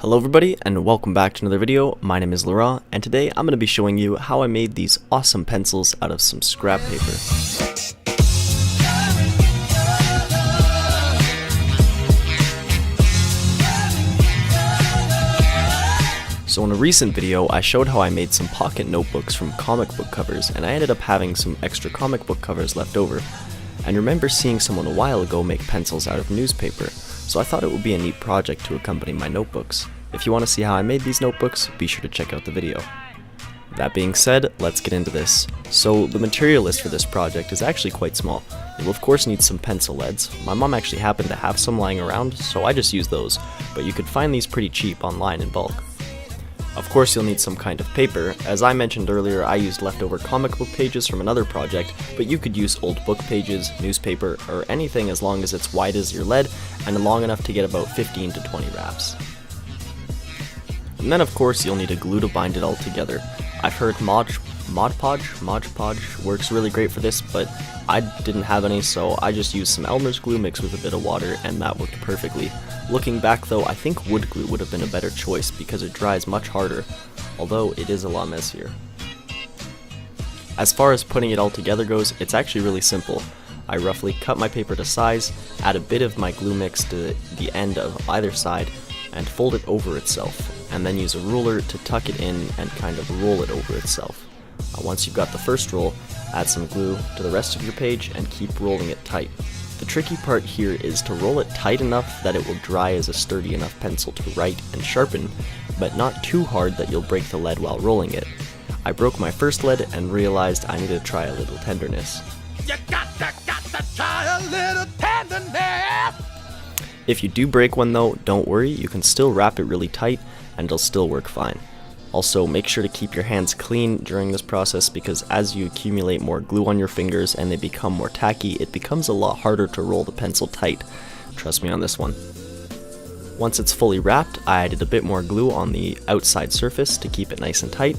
Hello everybody and welcome back to another video. My name is Laurent and today I'm going to be showing you how I made these awesome pencils out of some scrap paper. So in a recent video I showed how I made some pocket notebooks from comic book covers, and I ended up having some extra comic book covers left over. And remember seeing someone a while ago make pencils out of newspaper, so I thought it would be a neat project to accompany my notebooks. If you want to see how I made these notebooks, be sure to check out the video. That being said, let's get into this. So the material list for this project is actually quite small. You'll of course need some pencil leads. My mom actually happened to have some lying around, so I just used those, but you could find these pretty cheap online in bulk. Of course you'll need some kind of paper. As I mentioned earlier, I used leftover comic book pages from another project, but you could use old book pages, newspaper, or anything as long as it's wide as your lead and long enough to get about 15 to 20 wraps. And then of course you'll need a glue to bind it all together. I've heard Mod Podge works really great for this, but I didn't have any, so I just used some Elmer's glue mixed with a bit of water and that worked perfectly. Looking back though, I think wood glue would have been a better choice because it dries much harder, although it is a lot messier. As far as putting it all together goes, it's actually really simple. I roughly cut my paper to size, add a bit of my glue mix to the end of either side, and fold it over itself, and then use a ruler to tuck it in and kind of roll it over itself. Once you've got the first roll, add some glue to the rest of your page and keep rolling it tight. The tricky part here is to roll it tight enough that it will dry as a sturdy enough pencil to write and sharpen, but not too hard that you'll break the lead while rolling it. I broke my first lead and realized I needed to try a little tenderness. You got to try a little tenderness! If you do break one though, don't worry, you can still wrap it really tight and it'll still work fine. Also, make sure to keep your hands clean during this process because as you accumulate more glue on your fingers and they become more tacky, it becomes a lot harder to roll the pencil tight. Trust me on this one. Once it's fully wrapped, I added a bit more glue on the outside surface to keep it nice and tight,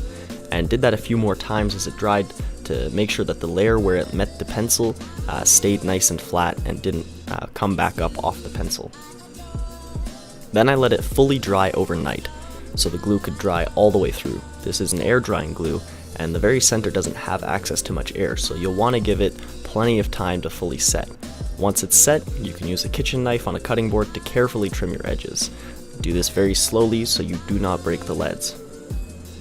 and did that a few more times as it dried to make sure that the layer where it met the pencil stayed nice and flat and didn't come back up off the pencil. Then I let it fully dry overnight, so the glue could dry all the way through. This is an air drying glue, and the very center doesn't have access to much air, so you'll want to give it plenty of time to fully set. Once it's set, you can use a kitchen knife on a cutting board to carefully trim your edges. Do this very slowly so you do not break the leads.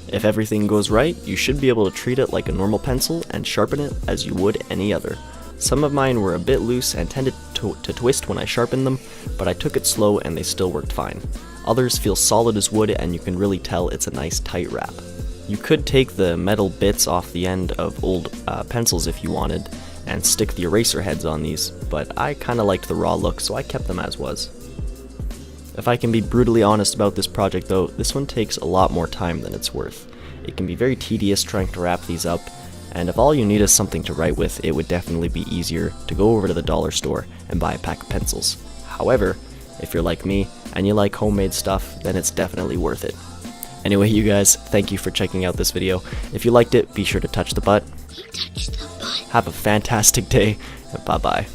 If everything goes right, you should be able to treat it like a normal pencil and sharpen it as you would any other. Some of mine were a bit loose and tended to twist when I sharpened them, but I took it slow and they still worked fine. Others feel solid as wood and you can really tell it's a nice tight wrap. You could take the metal bits off the end of old pencils if you wanted and stick the eraser heads on these, but I kinda liked the raw look so I kept them as was. If I can be brutally honest about this project though, this one takes a lot more time than it's worth. It can be very tedious trying to wrap these up, and if all you need is something to write with, it would definitely be easier to go over to the dollar store and buy a pack of pencils. However, if you're like me and you like homemade stuff, then it's definitely worth it. Anyway, you guys, thank you for checking out this video. If you liked it, be sure to touch the butt. Have a fantastic day, and bye-bye.